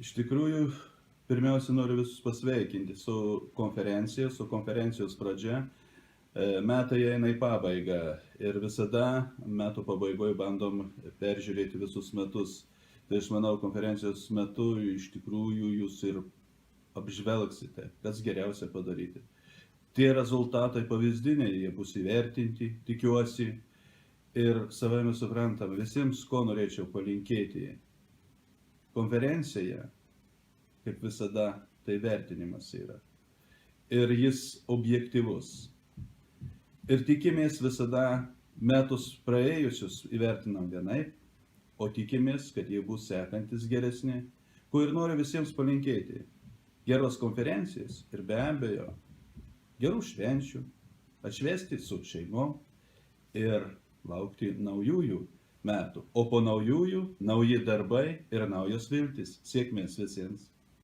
Iš tikrųjų, pirmiausia, noriu visus pasveikinti su konferencijos pradžia. Metai eina į pabaigą ir visada metų pabaigoje bandom peržiūrėti visus metus. Tai aš manau, konferencijos metu iš tikrųjų jūs ir apžvelgsite, kas geriausia padaryti. Tie rezultatai pavyzdiniai, jie bus įvertinti, tikiuosi. Ir savame suprantama, visiems, ko norėčiau palinkėti. Konferencija, kaip visada, tai vertinimas yra. Ir jis objektyvus. Ir tikimės visada metus praėjusius įvertinam vienaip, o tikimės, kad jie bus sekantis geresni, ko ir noriu visiems palinkėti. Geros konferencijos ir be abejo, gerų švenčių, atšvęsti su šeimom ir laukti naujųjų metų. O po naujųjų, nauji darbai ir naujos viltys. Sėkmės visiems.